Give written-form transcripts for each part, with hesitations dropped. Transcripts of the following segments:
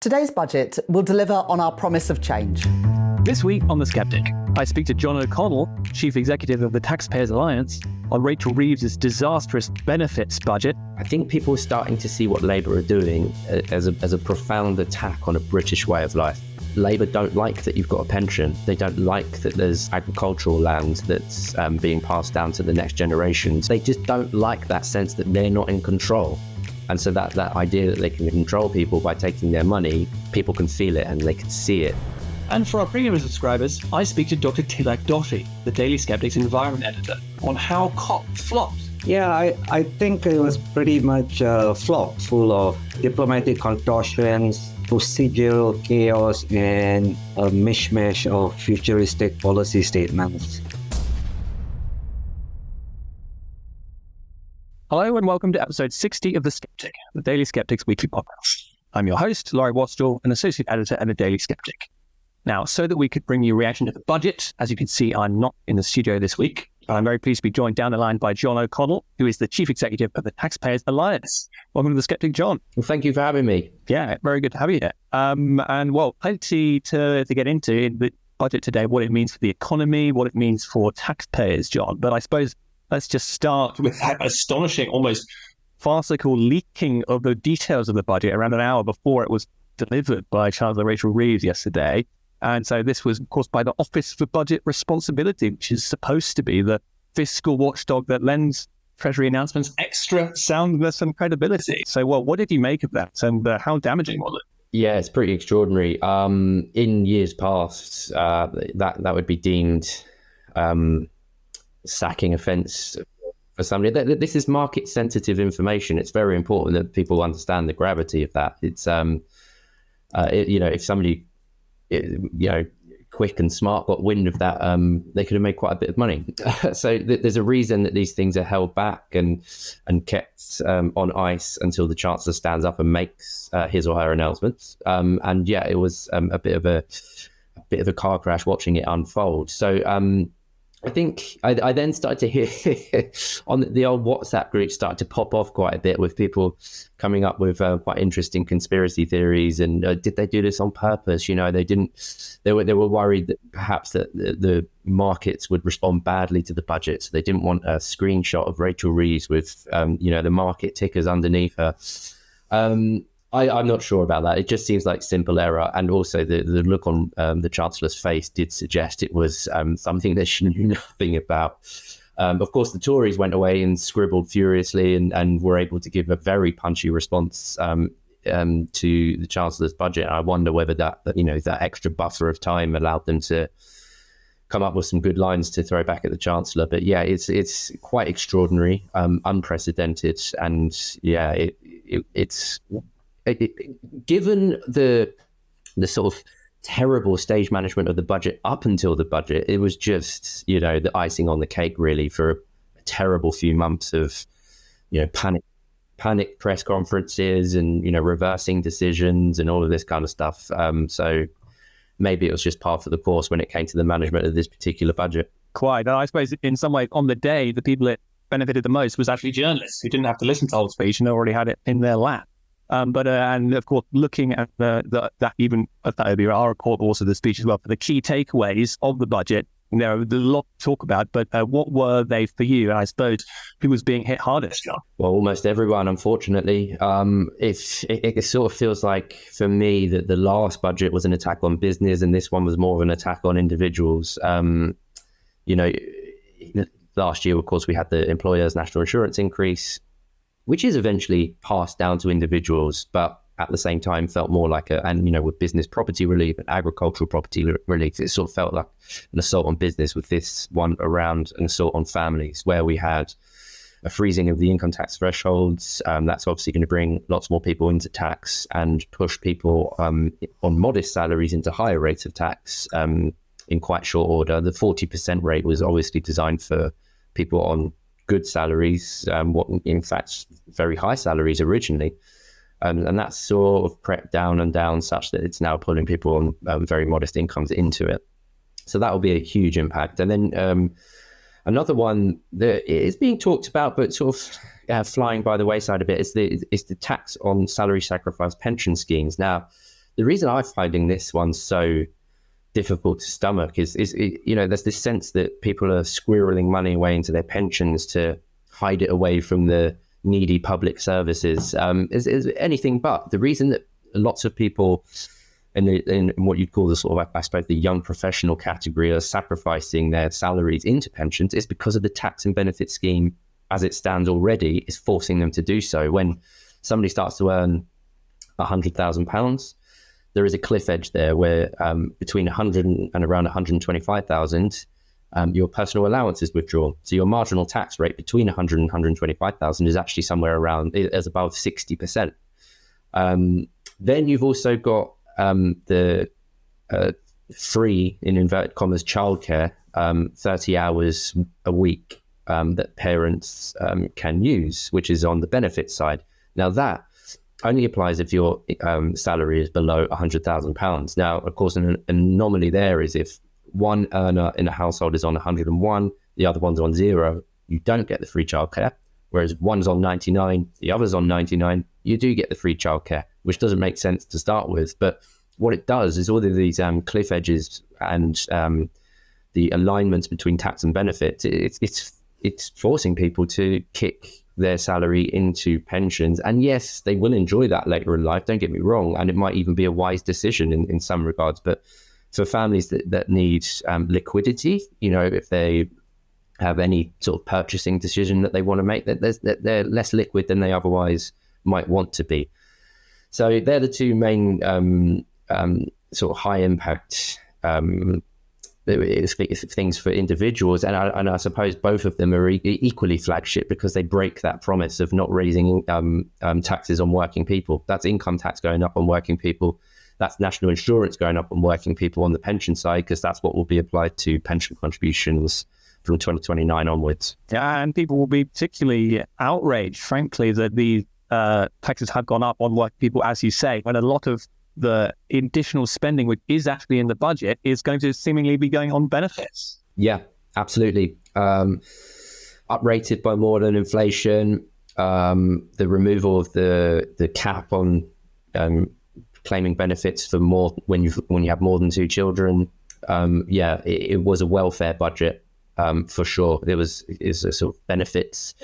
Today's budget will deliver on our promise of change. This week on The Sceptic, I speak to John O'Connell, Chief Executive of the TaxPayers Alliance, on Rachel Reeves' disastrous benefits budget. I think people are starting to see what Labour are doing as a profound attack on a British way of life. Labour don't like that you've got a pension. They don't like that there's agricultural land that's being passed down to the next generations. They just don't like that sense that they're not in control. And so that idea that they can control people by taking their money, people can feel it and they can see it. And for our premium subscribers, I speak to Dr. Tilak Doshi, the Daily Sceptic's environment editor, on how COP flopped. Yeah, I think it was pretty much a flop, full of diplomatic contortions, procedural chaos, and a mishmash of futuristic policy statements. Hello and welcome to episode 60 of The Sceptic, the Daily Sceptic's weekly podcast. I'm your host, Laurie Wastell, an associate editor at the Daily Sceptic. Now, so that we could bring you a reaction to the budget, as you can see, I'm not in the studio this week. I'm very pleased to be joined down the line by John O'Connell, who is the Chief Executive of the TaxPayers Alliance. Welcome to The Sceptic, John. Well, thank you for having me. Yeah, very good to have you here. And well, plenty to get into in the budget today, what it means for the economy, what it means for taxpayers, John. But I suppose let's just start with that astonishing, almost farcical leaking of the details of the budget around an hour before it was delivered by Chancellor Rachel Reeves yesterday. And so this was, of course, by the Office for Budget Responsibility, which is supposed to be the fiscal watchdog that lends Treasury announcements extra soundness and credibility. So, well, what did you make of that, and how damaging was it? Yeah, it's pretty extraordinary. In years past, that would be deemed sacking offence for somebody. This is market-sensitive information. It's very important that people understand the gravity of that. It's, if somebody quick and smart got wind of that, they could have made quite a bit of money. So there's a reason that these things are held back and kept on ice until the Chancellor stands up and makes his or her announcements. And yeah, it was a bit of a car crash watching it unfold. So I think I then started to hear on the old WhatsApp group started to pop off quite a bit with people coming up with quite interesting conspiracy theories. And did they do this on purpose? You know, they didn't. They were worried that perhaps that the markets would respond badly to the budget, so they didn't want a screenshot of Rachel Reeves with the market tickers underneath her. I'm not sure about that. It just seems like simple error. And also the look on the Chancellor's face did suggest it was something that she knew nothing about. Of course, the Tories went away and scribbled furiously and were able to give a very punchy response to the Chancellor's budget. I wonder whether that extra buffer of time allowed them to come up with some good lines to throw back at the Chancellor. But yeah, it's quite extraordinary, unprecedented. And yeah, it's... given the sort of terrible stage management of the budget up until the budget, it was just, the icing on the cake really for a terrible few months of, panic press conferences and, reversing decisions and all of this kind of stuff. So maybe it was just par for the course when it came to the management of this particular budget. Quite. And I suppose in some way on the day, the people that benefited the most was actually journalists who didn't have to listen to the whole speech and already had it in their lap. And of course, looking at that even our report, also the speech as well, for the key takeaways of the budget, there's a lot to talk about, but what were they for you? And I suppose who was being hit hardest, John? Well, almost everyone, unfortunately. It sort of feels like, for me, that the last budget was an attack on business and this one was more of an attack on individuals. Last year, of course, we had the employers' national insurance increase, which is eventually passed down to individuals, but at the same time felt more like with business property relief and agricultural property relief, it sort of felt like an assault on business, with this one around an assault on families, where we had a freezing of the income tax thresholds. That's obviously going to bring lots more people into tax and push people on modest salaries into higher rates of tax in quite short order. The 40% rate was obviously designed for people on good salaries, in fact, very high salaries originally. And that's sort of crept down and down such that it's now pulling people on very modest incomes into it. So that will be a huge impact. And then another one that is being talked about, but sort of flying by the wayside a bit, is the tax on salary sacrifice pension schemes. Now, the reason I'm finding this one so difficult to stomach is there's this sense that people are squirreling money away into their pensions to hide it away from the needy public services. Is anything but. The reason that lots of people in what you'd call the sort of, I suppose, the young professional category are sacrificing their salaries into pensions is because of the tax and benefit scheme as it stands already is forcing them to do so. When somebody starts to earn £100,000, there is a cliff edge there where between 100 and around 125,000, your personal allowance is withdrawn. So your marginal tax rate between 100 and 125,000 is actually somewhere around as above 60%. Then you've also got the free, in inverted commas, childcare, 30 hours a week that parents can use, which is on the benefit side. Now that only applies if your salary is below £100,000. Now, of course, an anomaly there is if one earner in a household is on 101, the other one's on 0, you don't get the free childcare. Whereas if one's on 99, the other's on 99, you do get the free childcare, which doesn't make sense to start with. But what it does is all of these cliff edges and the alignments between tax and benefit, it's forcing people to kick their salary into pensions. And yes, they will enjoy that later in life, don't get me wrong, and it might even be a wise decision in some regards. But for families that need liquidity, if they have any sort of purchasing decision that they want to make, that they're less liquid than they otherwise might want to be. So they're the two main sort of high impact things for individuals, and I suppose both of them are equally flagship because they break that promise of not raising taxes on working people. That's income tax going up on working people. That's national insurance going up on working people on the pension side, because that's what will be applied to pension contributions from 2029 onwards. Yeah, and people will be particularly outraged, frankly, that the taxes have gone up on working people, as you say, when a lot of the additional spending, which is actually in the budget, is going to seemingly be going on benefits. Yeah, absolutely. Uprated by more than inflation, the removal of the cap on claiming benefits for more when you have more than 2 children. It was a welfare budget for sure. It's a sort of benefits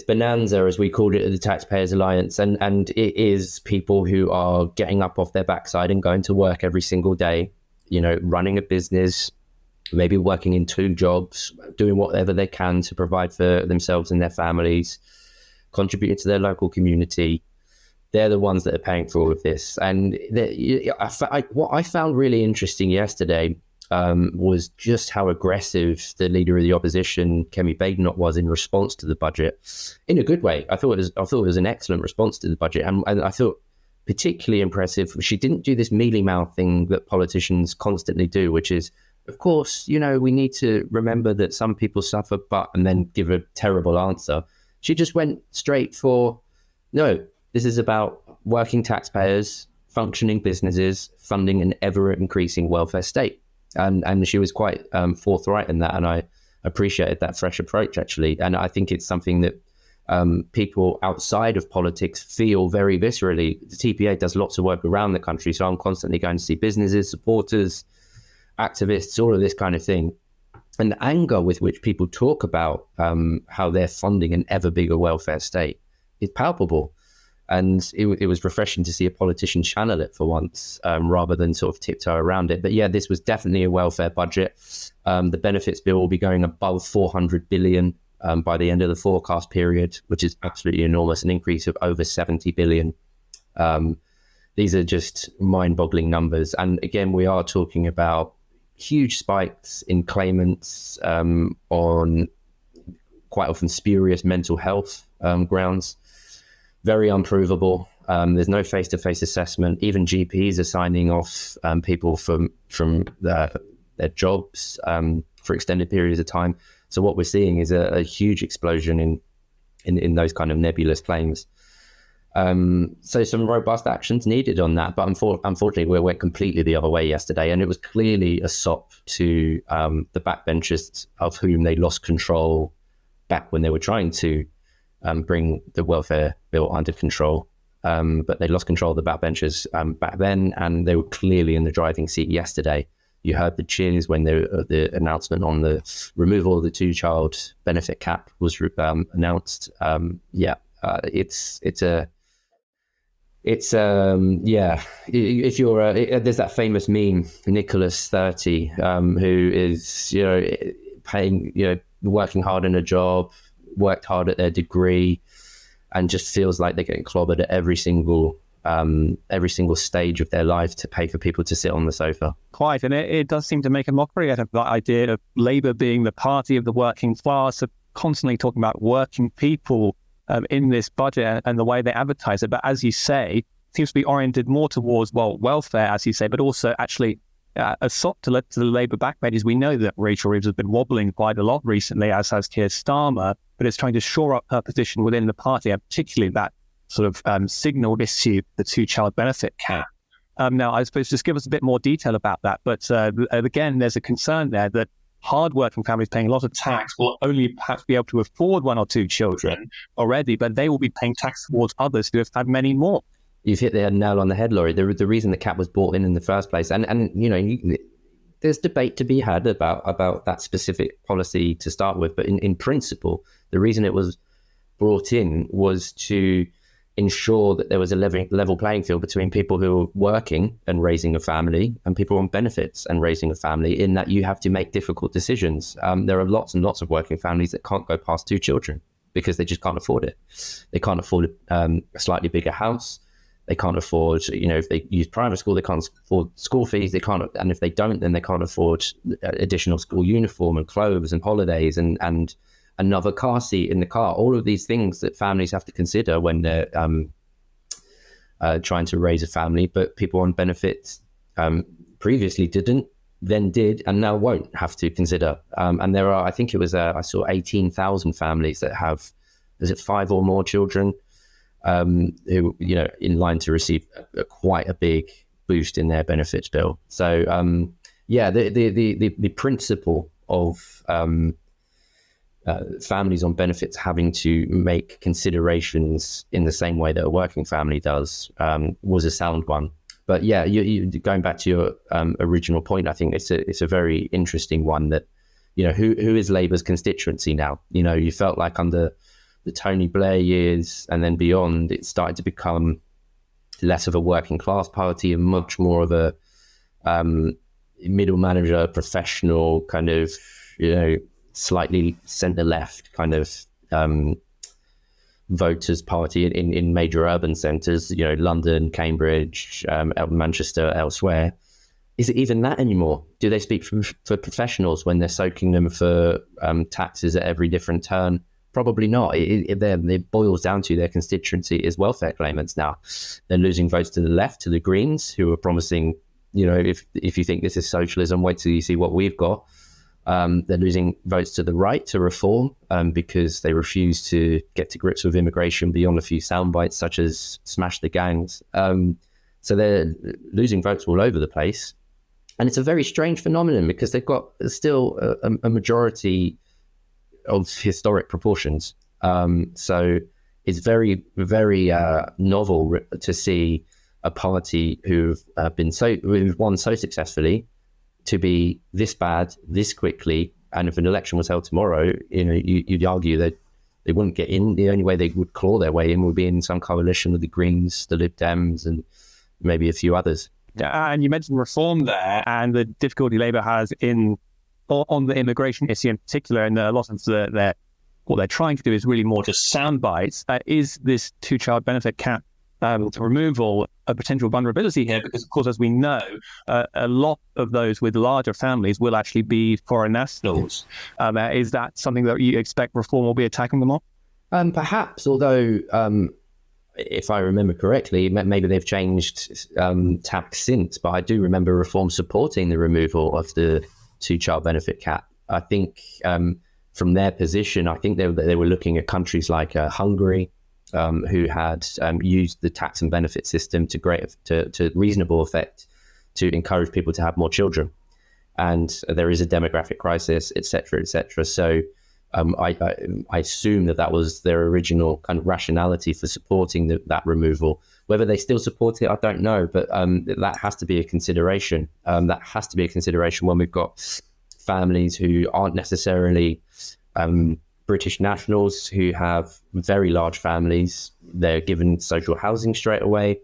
bonanza, as we called it at the Taxpayers Alliance, and it is people who are getting up off their backside and going to work every single day, running a business, maybe working in 2 jobs, doing whatever they can to provide for themselves and their families, contributing to their local community. They're the ones that are paying for all of this. And what I found really interesting yesterday was just how aggressive the leader of the opposition, Kemi Badenoch, was in response to the budget, in a good way. I thought it was an excellent response to the budget, and I thought particularly impressive. She didn't do this mealy mouth thing that politicians constantly do, which is, of course, we need to remember that some people suffer, and then give a terrible answer. She just went straight for, no, this is about working taxpayers, functioning businesses, funding an ever-increasing welfare state. And she was quite forthright in that, and I appreciated that fresh approach, actually. And I think it's something that people outside of politics feel very viscerally. The TPA does lots of work around the country, so I'm constantly going to see businesses, supporters, activists, all of this kind of thing. And the anger with which people talk about how they're funding an ever bigger welfare state is palpable. And it was refreshing to see a politician channel it for once, rather than sort of tiptoe around it. But yeah, this was definitely a welfare budget. The benefits bill will be going above 400 billion by the end of the forecast period, which is absolutely enormous, an increase of over 70 billion. These are just mind-boggling numbers. And again, we are talking about huge spikes in claimants on quite often spurious mental health grounds. Very unprovable. There's no face-to-face assessment. Even GPs are signing off people from their jobs for extended periods of time. So what we're seeing is a huge explosion in those kind of nebulous claims. So some robust actions needed on that. But unfortunately, we went completely the other way yesterday. And it was clearly a sop to the backbenchers, of whom they lost control back when they were trying to bring the welfare bill under control. but they lost control of the backbenchers back then, and they were clearly in the driving seat yesterday. You heard the cheers when the announcement on the removal of the two-child benefit cap was announced. If you're there's that famous meme, Nicholas 30, who is paying, working hard in a job, worked hard at their degree, and just feels like they're getting clobbered at every single stage of their life to pay for people to sit on the sofa. Quite, and it does seem to make a mockery out of that idea of Labour being the party of the working class, of constantly talking about working people in this budget and the way they advertise it. But as you say, it seems to be oriented more towards, welfare, as you say, but also actually a sop to the Labour backbenches. We know that Rachel Reeves has been wobbling quite a lot recently, as has Keir Starmer, but it's trying to shore up her position within the party, and particularly that sort of signal issue, the two-child benefit cap. Now, I suppose just give us a bit more detail about that. But again, there's a concern there that hard-working families paying a lot of tax will only perhaps be able to afford one or two children already, but they will be paying tax towards others who have had many more. You've hit the nail on the head, Laurie. The reason the cap was brought in the first place, and there's debate to be had about that specific policy to start with, but in principle, the reason it was brought in was to ensure that there was a level playing field between people who are working and raising a family and people on benefits and raising a family, in that you have to make difficult decisions. There are lots and lots of working families that can't go past two children because they just can't afford it. They can't afford a slightly bigger house. They can't afford, if they use private school, they can't afford school fees. They can't, and if they don't, then they can't afford additional school uniform and clothes and holidays and another car seat in the car. All of these things that families have to consider when they're trying to raise a family, but people on benefits previously didn't, then did, and now won't have to consider. And there are, I think it was, I saw 18,000 families that have, is it 5 or more children, who, in line to receive quite a big boost in their benefits bill. So, the principle of families on benefits having to make considerations in the same way that a working family does was a sound one. But yeah, you going back to your original point, I think it's a very interesting one that, who is Labour's constituency now? You felt like under the Tony Blair years and then beyond, it started to become less of a working class party and much more of a middle manager, professional kind of, slightly centre left kind of voters party in major urban centres, London, Cambridge, Manchester, elsewhere. Is it even that anymore? Do they speak for professionals when they're soaking them for taxes at every different turn? Probably not. It boils down to their constituency is welfare claimants now. They're losing votes to the left, to the Greens, who are promising, if you think this is socialism, wait till you see what we've got. They're losing votes to the right, to Reform, because they refuse to get to grips with immigration beyond a few sound bites, such as smash the gangs. So they're losing votes all over the place. And it's a very strange phenomenon because they've got still a majority of historic proportions. So it's very, very novel to see a party who've won so successfully to be this bad, this quickly. And if an election was held tomorrow, you'd argue that they wouldn't get in. The only way they would claw their way in would be in some coalition with the Greens, the Lib Dems, and maybe a few others. Yeah, and you mentioned Reform there and the difficulty Labour has on the immigration issue in particular, and a lot of what they're trying to do is really more just sound bites. Is this two-child benefit cap removal a potential vulnerability here? Because, of course, as we know, a lot of those with larger families will actually be foreign nationals. Is that something that you expect Reform will be attacking them on? Perhaps, although if I remember correctly, maybe they've changed tax since, but I do remember Reform supporting the removal of the two-child benefit cap. I think from their position, I think they were looking at countries like Hungary, who had used the tax and benefit system to reasonable effect to encourage people to have more children. And there is a demographic crisis, et cetera, et cetera. So I assume that was their original kind of rationality for supporting that removal. Whether they still support it, I don't know, but that has to be a consideration. That has to be a consideration when we've got families who aren't necessarily British nationals, who have very large families. They're given social housing straight away.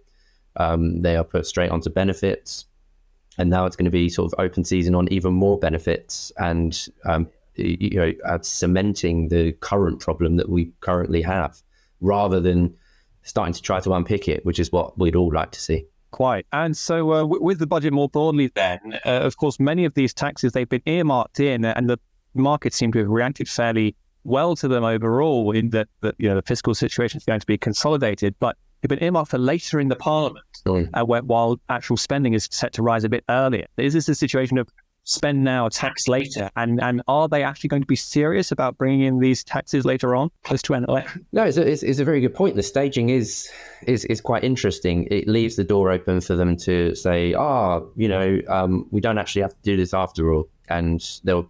They are put straight onto benefits. And now it's going to be sort of open season on even more benefits and cementing the current problem that we currently have, rather than starting to try to unpick it, which is what we'd all like to see. Quite. And so with the budget more broadly then, of course, many of these taxes, they've been earmarked in, and the markets seem to have reacted fairly well to them overall, in that the fiscal situation is going to be consolidated, but they've been earmarked for later in the Parliament, while actual spending is set to rise a bit earlier. Is this a situation of spend now, tax later? And are they actually going to be serious about bringing in these taxes later on, close to an election? No, it's a very good point. The staging is quite interesting. It leaves the door open for them to say, we don't actually have to do this after all. And they'll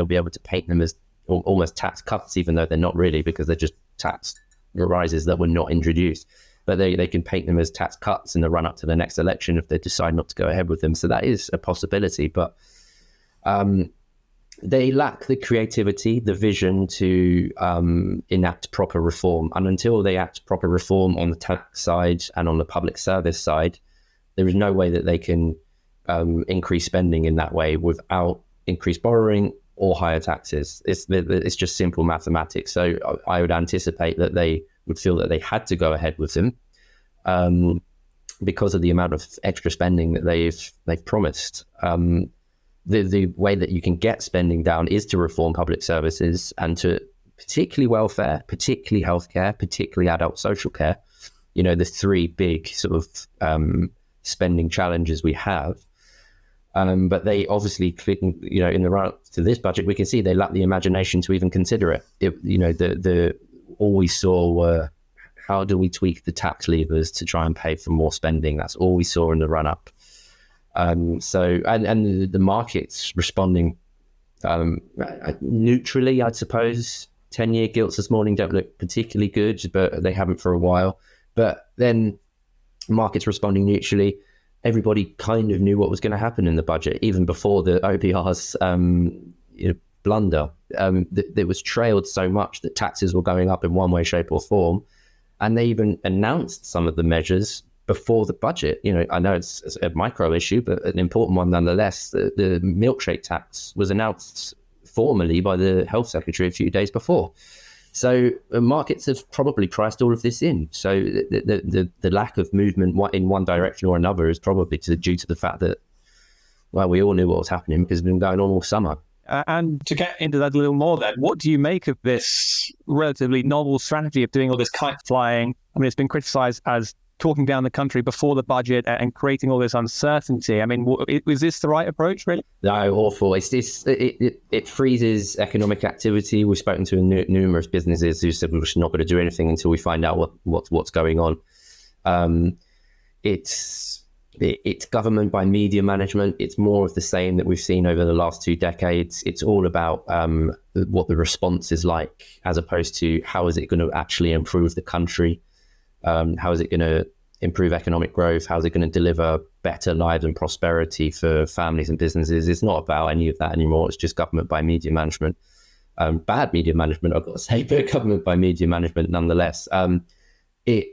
be able to paint them as almost tax cuts, even though they're not really, because they're just tax rises that were not introduced. But they can paint them as tax cuts in the run up to the next election if they decide not to go ahead with them. So that is a possibility. But they lack the creativity, the vision to enact proper reform. And until they act proper reform on the tax side and on the public service side, there is no way that they can increase spending in that way without increased borrowing or higher taxes. It's just simple mathematics. So I would anticipate that they would feel that they had to go ahead with them because of the amount of extra spending that they've promised. The way that you can get spending down is to reform public services and to particularly welfare, particularly healthcare, particularly adult social care. The three big sort of spending challenges we have. But they obviously, in the run to this budget, we can see they lack the imagination to even consider it. All we saw were, how do we tweak the tax levers to try and pay for more spending? That's all we saw in the run up. So the market's responding neutrally, I suppose. 10-year gilts this morning don't look particularly good, but they haven't for a while. But then markets responding neutrally. Everybody kind of knew what was going to happen in the budget, even before the OBR's blunder. It was trailed so much that taxes were going up in one way, shape or form. And they even announced some of the measures before the budget. I know it's a micro issue, but an important one nonetheless. The milkshake tax was announced formally by the health secretary a few days before. So markets have probably priced all of this in. So the lack of movement in one direction or another is probably due to the fact that, well, we all knew what was happening because it's been going on all summer. And to get into that a little more then, what do you make of this relatively novel strategy of doing all this kite flying? I mean, it's been criticised as talking down the country before the budget and creating all this uncertainty. I mean, is this the right approach, really? No, awful. It freezes economic activity. We've spoken to numerous businesses who said we're just not going to do anything until we find out what's going on. It's government by media management. It's more of the same that we've seen over the last 2 decades. It's all about what the response is like, as opposed to how is it going to actually improve the country. How is it going to improve economic growth? How is it going to deliver better lives and prosperity for families and businesses? It's not about any of that anymore. It's just government by media management. Bad media management, I've got to say, but government by media management nonetheless. It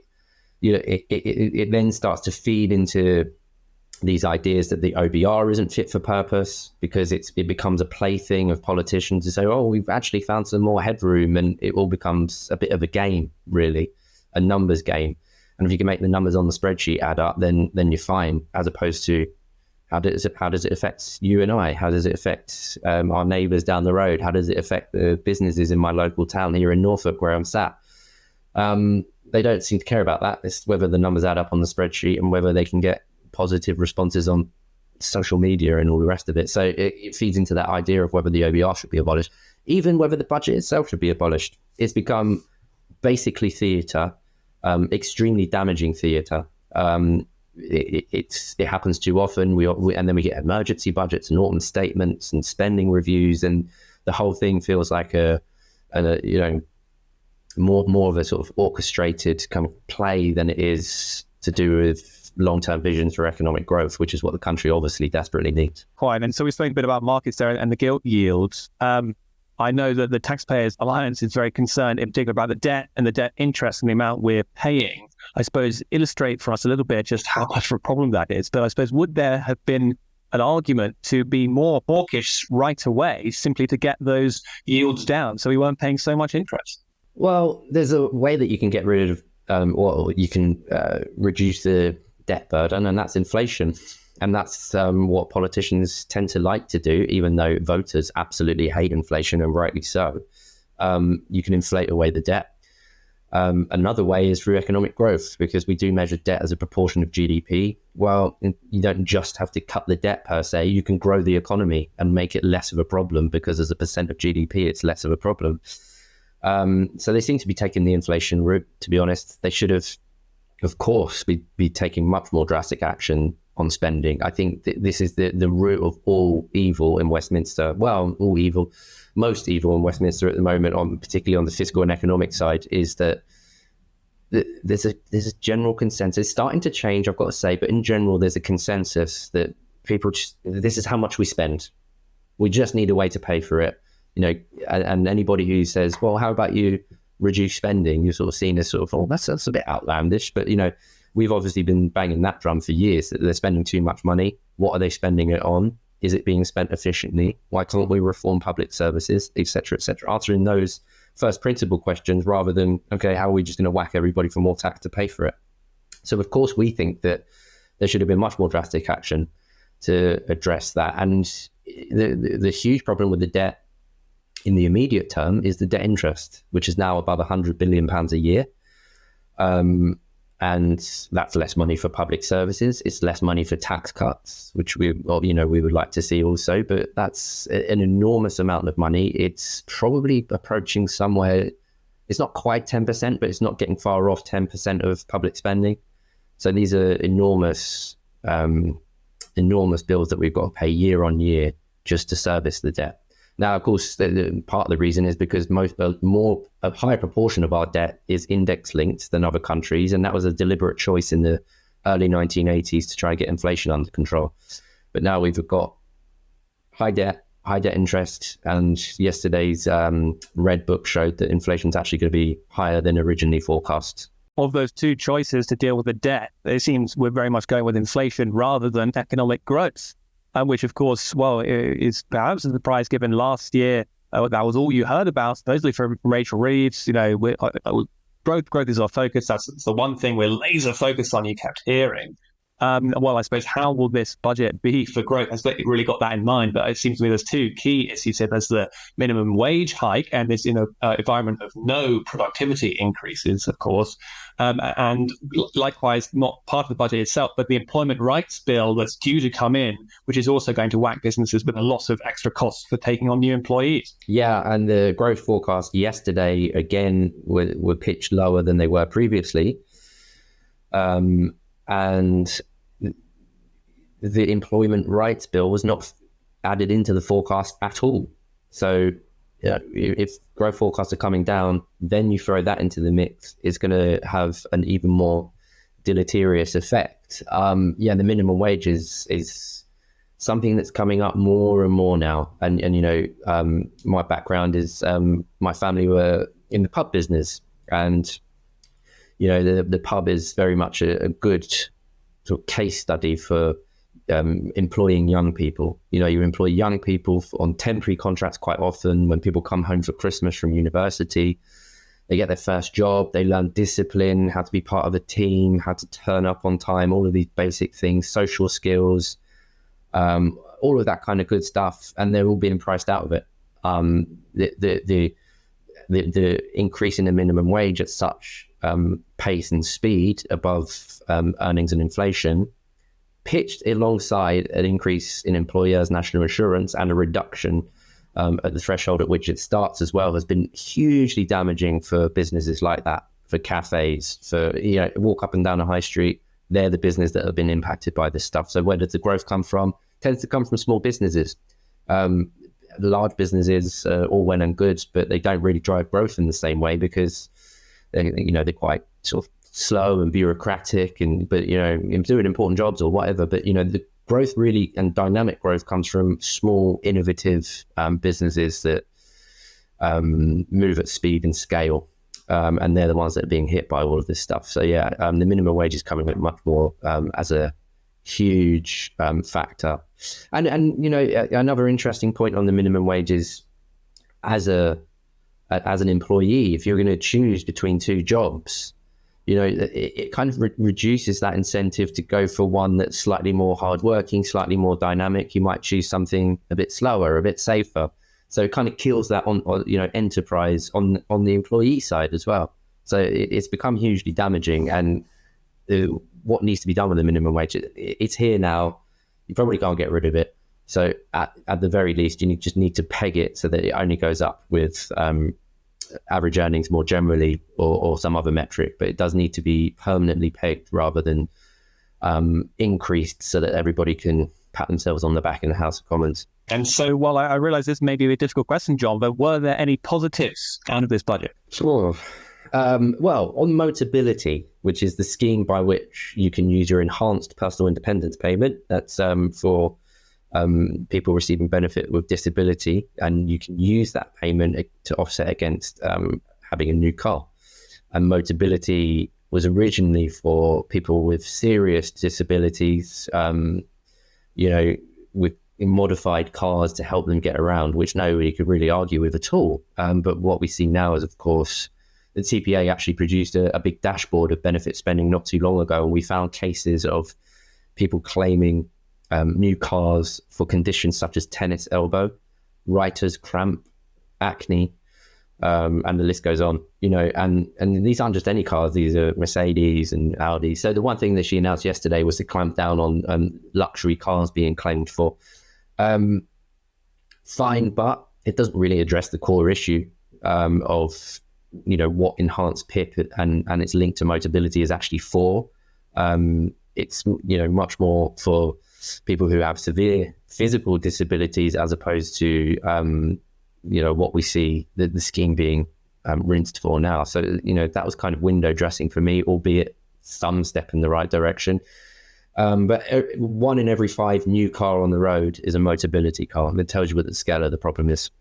then starts to feed into these ideas that the OBR isn't fit for purpose, because it becomes a plaything of politicians to say, oh, we've actually found some more headroom, and it all becomes a bit of a game, really. A numbers game. And if you can make the numbers on the spreadsheet add up, then you're fine, as opposed to how does it affect you and I? How does it affect our neighbours down the road? How does it affect the businesses in my local town here in Norfolk where I'm sat? They don't seem to care about that. It's whether the numbers add up on the spreadsheet and whether they can get positive responses on social media and all the rest of it. So it feeds into that idea of whether the OBR should be abolished, even whether the budget itself should be abolished. It's become basically theatre, extremely damaging theatre. It happens too often. And then we get emergency budgets and autumn statements and spending reviews, and the whole thing feels like a more of a sort of orchestrated kind of play than it is to do with long-term visions for economic growth, which is what the country obviously desperately needs. Quite. And so we spoke a bit about markets there and the gilt yields. I know that the Taxpayers Alliance is very concerned in particular about the debt and the debt interest and the amount we're paying. I suppose illustrate for us a little bit just how much of a problem that is. But I suppose would there have been an argument to be more hawkish right away simply to get those yields down so we weren't paying so much interest? Well, there's a way that you can get rid of or you can reduce the debt burden, and that's inflation. And that's what politicians tend to like to do, even though voters absolutely hate inflation, and rightly so. You can inflate away the debt. Another way is through economic growth, because we do measure debt as a proportion of GDP. Well, you don't just have to cut the debt per se. You can grow the economy and make it less of a problem, because as a percent of GDP, it's less of a problem. So they seem to be taking the inflation route, to be honest. They should have, of course, be taking much more drastic action on spending. I think this is the root of all evil in Westminster. Well, all evil, most evil in Westminster at the moment, particularly on the fiscal and economic side, is that there's a general consensus. It's starting to change, I've got to say, but in general, there's a consensus that people this is how much we spend. We just need a way to pay for it. And anybody who says, well, how about you reduce spending? You're sort of seen as sort of, oh, that's a bit outlandish. But, we've obviously been banging that drum for years that they're spending too much money. What are they spending it on? Is it being spent efficiently? Why can't we reform public services, et cetera, et cetera? Answering those first principle questions rather than, okay, how are we just going to whack everybody for more tax to pay for it? So, of course, we think that there should have been much more drastic action to address that. And the huge problem with the debt in the immediate term is the debt interest, which is now above £100 billion a year. And that's less money for public services. It's less money for tax cuts, which we would like to see also. But that's an enormous amount of money. It's probably approaching somewhere. It's not quite 10%, but it's not getting far off 10% of public spending. So these are enormous bills that we've got to pay year on year just to service the debt. Now, of course, part of the reason is because a higher proportion of our debt is index linked than other countries. And that was a deliberate choice in the early 1980s to try and get inflation under control. But now we've got high debt interest. And yesterday's Red Book showed that inflation is actually going to be higher than originally forecast. Of those two choices to deal with the debt, it seems we're very much going with inflation rather than economic growth. Which, of course, is perhaps a surprise given last year that was all you heard about, supposedly from Rachel Reeves. Growth is our focus. That's the one thing we're laser focused on, you kept hearing. I suppose, how will this budget be for growth? Has it really got that in mind? But it seems to me there's two key issues here. There's the minimum wage hike and this environment of no productivity increases, of course. And likewise, not part of the budget itself, but the employment rights bill that's due to come in, which is also going to whack businesses with a lot of extra costs for taking on new employees. Yeah, and the growth forecast yesterday, again, were pitched lower than they were previously. And the employment rights bill was not added into the forecast at all. So if growth forecasts are coming down, then you throw that into the mix, it's going to have an even more deleterious effect. The minimum wage is something that's coming up more and more now. And my background is my family were in the pub business, and the pub is very much a good sort of case study for employing young people. You employ young people on temporary contracts quite often. When people come home for Christmas from university, they get their first job, they learn discipline, how to be part of a team, how to turn up on time, all of these basic things, social skills, all of that kind of good stuff, and they're all being priced out of it. The increase in the minimum wage at such pace and speed above earnings and inflation, pitched alongside an increase in employers' national insurance and a reduction at the threshold at which it starts as well, has been hugely damaging for businesses like that, for cafes, for walk up and down a high street. They're the business that have been impacted by this stuff. So where does the growth come from? It tends to come from small businesses. large businesses all well and good, but they don't really drive growth in the same way because they're quite sort of slow and bureaucratic, but doing important jobs or whatever. But the growth really and dynamic growth comes from small, innovative businesses that move at speed and scale, and they're the ones that are being hit by all of this stuff. So the minimum wage is coming in much more as a huge factor. And another interesting point on the minimum wage is as an employee, if you're going to choose between two jobs, it kind of reduces that incentive to go for one that's slightly more hardworking, slightly more dynamic. You might choose something a bit slower, a bit safer. So it kind of kills that on enterprise on the employee side as well. So it's become hugely damaging. And what needs to be done with the minimum wage? It's here now. You probably can't get rid of it. So at the very least, you just need to peg it so that it only goes up with average earnings more generally, or some other metric, but it does need to be permanently pegged rather than increased so that everybody can pat themselves on the back in the House of Commons. And so, while I realize this may be a difficult question, John, but were there any positives out of this budget? Sure. Well, on Motability, which is the scheme by which you can use your enhanced personal independence payment, that's for people receiving benefit with disability, and you can use that payment to offset against having a new car. And Motability was originally for people with serious disabilities, with modified cars to help them get around, which nobody could really argue with at all. But what we see now is, of course, the TPA actually produced a big dashboard of benefit spending not too long ago, and we found cases of people claiming new cars for conditions such as tennis elbow, writer's cramp, acne, and the list goes on. And these aren't just any cars; these are Mercedes and Audi. So the one thing that she announced yesterday was to clamp down on luxury cars being claimed for. Fine, but it doesn't really address the core issue of what enhanced PIP and its link to Motability is actually for. It's much more for people who have severe physical disabilities, as opposed to what we see the scheme being rinsed for now. So that was kind of window dressing for me, albeit some step in the right direction. But 1 in every 5 new car on the road is a Motability car. That tells you what the scale of the problem is.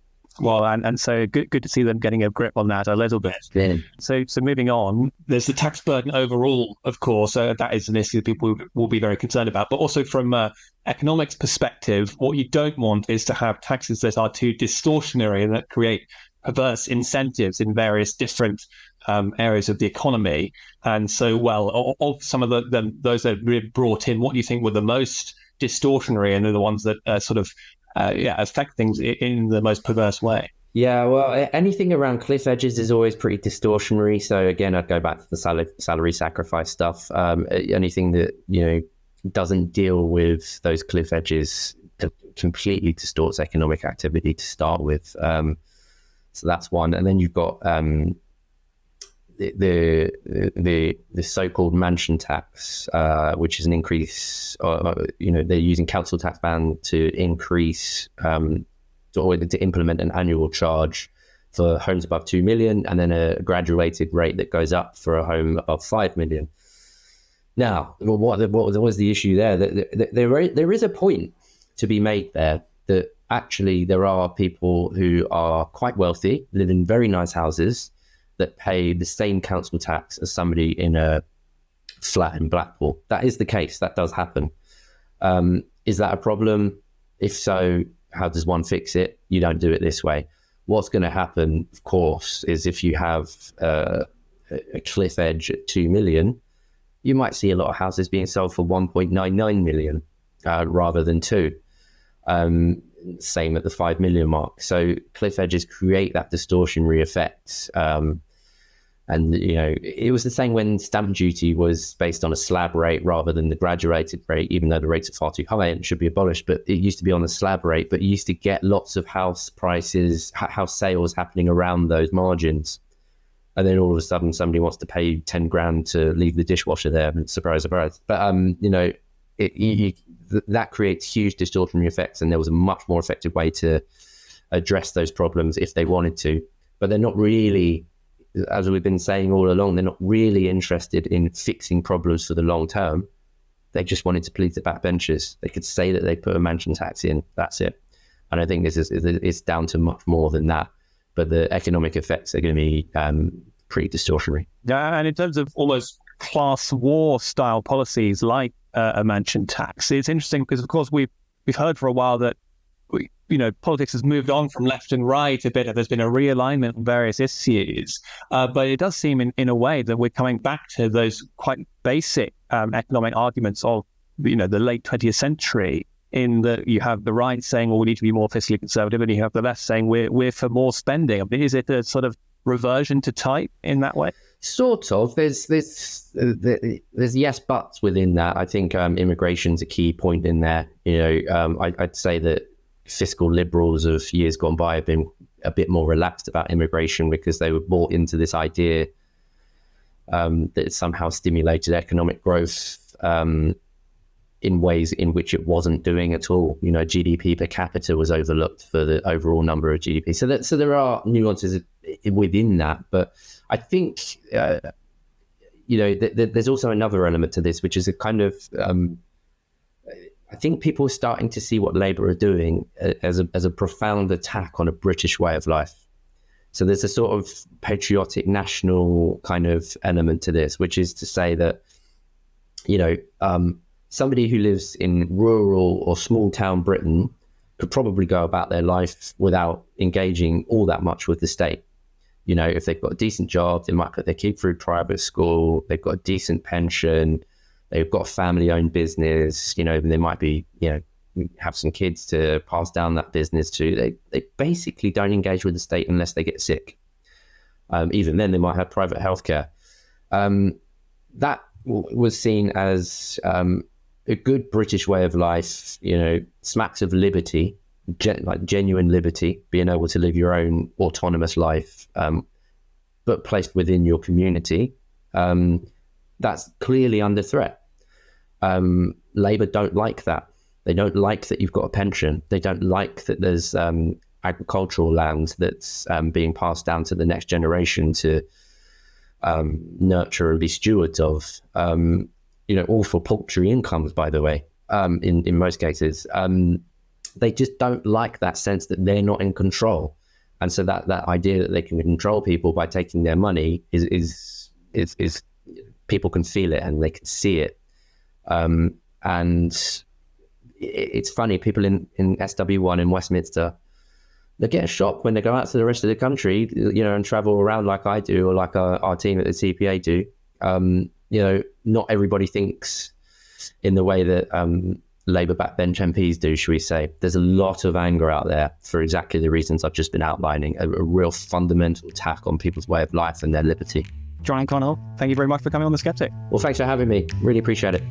Well, and so good to see them getting a grip on that a little bit. Yeah. So moving on, there's the tax burden overall, of course. That is an issue that people will be very concerned about. But also from an economics perspective, what you don't want is to have taxes that are too distortionary and that create perverse incentives in various different areas of the economy. And so, of some of those that have brought in, what do you think were the most distortionary and are the ones that affect things in the most perverse way? Yeah, well, anything around cliff edges is always pretty distortionary. So again, I'd go back to the salary sacrifice stuff. Anything that doesn't deal with those cliff edges completely distorts economic activity to start with. So that's one, and then you've got the so-called mansion tax, which is an increase. They're using council tax ban to increase to implement an annual charge for homes above 2 million, and then a graduated rate that goes up for a home above 5 million. Now, what was the issue there? There is a point to be made there that actually there are people who are quite wealthy, live in very nice houses, that pay the same council tax as somebody in a flat in Blackpool. That is the case. That does happen. Is that a problem? If so, how does one fix it? You don't do it this way. What's going to happen, of course, is if you have a cliff edge at 2 million, you might see a lot of houses being sold for 1.99 million rather than 2. Same at the 5 million mark. So cliff edges create that distortionary effect. And it was the same when stamp duty was based on a slab rate rather than the graduated rate, even though the rates are far too high and should be abolished. But it used to be on the slab rate, but you used to get lots of house prices, house sales happening around those margins. And then all of a sudden somebody wants to pay 10 grand to leave the dishwasher there. Surprise, surprise. But, that creates huge distortionary effects. And there was a much more effective way to address those problems if they wanted to. But they're not really, as we've been saying all along, they're not really interested in fixing problems for the long term. They just wanted to please the backbenchers. They could say that they put a mansion tax in, that's it. And I think it's down to much more than that. But the economic effects are going to be pretty distortionary. Yeah, and in terms of almost class war style policies like a mansion tax, it's interesting because, of course, we've heard for a while that politics has moved on from left and right a bit. There's been a realignment on various issues, but it does seem in a way that we're coming back to those quite basic economic arguments of the late 20th century. In that you have the right saying, well, we need to be more fiscally conservative, and you have the left saying we're for more spending. I mean, is it a sort of reversion to type in that way? Sort of. There's yes buts within that. I think immigration's a key point in there. I'd say that fiscal liberals of years gone by have been a bit more relaxed about immigration because they were bought into this idea that it somehow stimulated economic growth in ways in which it wasn't doing at all. GDP per capita was overlooked for the overall number of GDP. So there are nuances within that, but I think there's also another element to this, which is a kind of I think people are starting to see what Labour are doing as a profound attack on a British way of life. So there's a sort of patriotic national kind of element to this, which is to say that somebody who lives in rural or small town Britain could probably go about their life without engaging all that much with the state. If they've got a decent job, they might put their kid through private school, they've got a decent pension, they've got a family-owned business, they might be, have some kids to pass down that business to. They basically don't engage with the state unless they get sick. Even then, they might have private healthcare. That was seen as a good British way of life, smacks of liberty, like genuine liberty, being able to live your own autonomous life, but placed within your community. That's clearly under threat. Labour don't like that. They don't like that you've got a pension. They don't like that there's agricultural land that's being passed down to the next generation to nurture and be stewards of. All for paltry incomes, by the way, in most cases. They just don't like that sense that they're not in control. And so that idea that they can control people by taking their money is people can feel it and they can see it. And it's funny, people in SW1 in Westminster, they get a shock when they go out to the rest of the country, and travel around like I do, or like our team at the CPA do. Not everybody thinks in the way that Labour backbench MPs do, should we say. There's a lot of anger out there for exactly the reasons I've just been outlining, a real fundamental attack on people's way of life and their liberty. John Connell, thank you very much for coming on The Sceptic. Well, thanks for having me. Really appreciate it.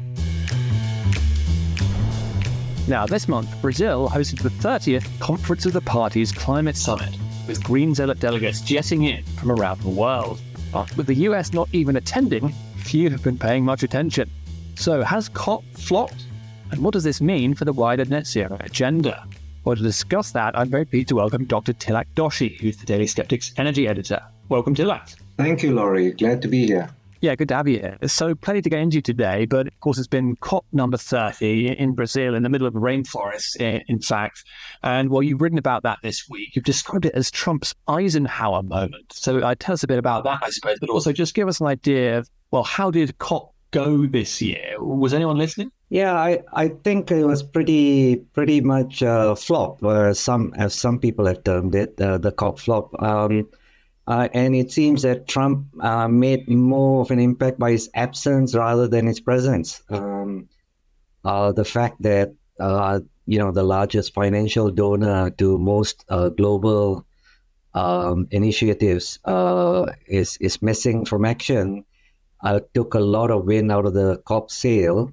Now, this month, Brazil hosted the 30th Conference of the Parties Climate Summit, with Green Zealot delegates jetting in from around the world. But with the US not even attending, few have been paying much attention. So has COP flopped? And what does this mean for the wider net zero agenda? Well, to discuss that, I'm very pleased to welcome Dr. Tilak Doshi, who's the Daily Sceptic's energy editor. Welcome, Tilak. Thank you, Laurie. Glad to be here. Yeah, good to have you here. So plenty to get into today, but of course it's been COP number 30 in Brazil, in the middle of a rainforest, in fact. And well, you've written about that this week. You've described it as Trump's Eisenhower moment. So tell us a bit about that, I suppose, but also just give us an idea of, well, how did COP go this year? Was anyone listening? Yeah, I think it was pretty much a flop, as some people have termed it, the COP flop. And it seems that Trump made more of an impact by his absence rather than his presence. The fact that the largest financial donor to most global initiatives is missing from action took a lot of wind out of the COP sail.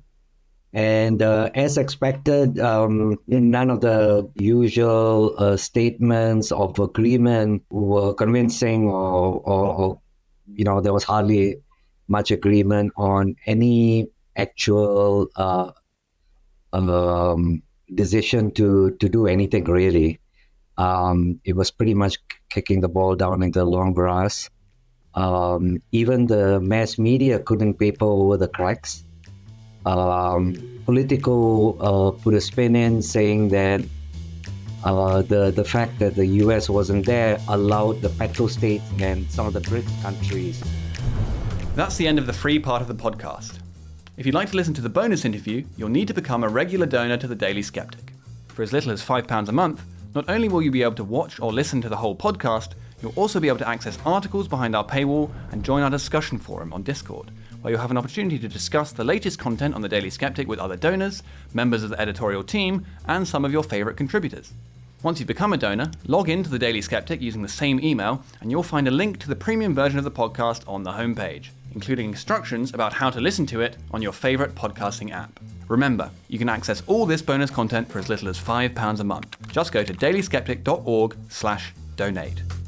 And as expected, none of the usual statements of agreement were convincing, or there was hardly much agreement on any actual decision to do anything really. It was pretty much kicking the ball down in the long grass. Even the mass media couldn't paper over the cracks. Politico put a spin in saying that the fact that the US wasn't there allowed the petrostates and some of the BRICS countries. That's the end of the free part of the podcast. If you'd like to listen to the bonus interview, you'll need to become a regular donor to the Daily Sceptic. For as little as £5 a month, not only will you be able to watch or listen to the whole podcast, you'll also be able to access articles behind our paywall and join our discussion forum on Discord, where you'll have an opportunity to discuss the latest content on the Daily Sceptic with other donors, members of the editorial team, and some of your favourite contributors. Once you've become a donor, log in to the Daily Sceptic using the same email, and you'll find a link to the premium version of the podcast on the homepage, including instructions about how to listen to it on your favourite podcasting app. Remember, you can access all this bonus content for as little as £5 a month. Just go to dailyskeptic.org/donate.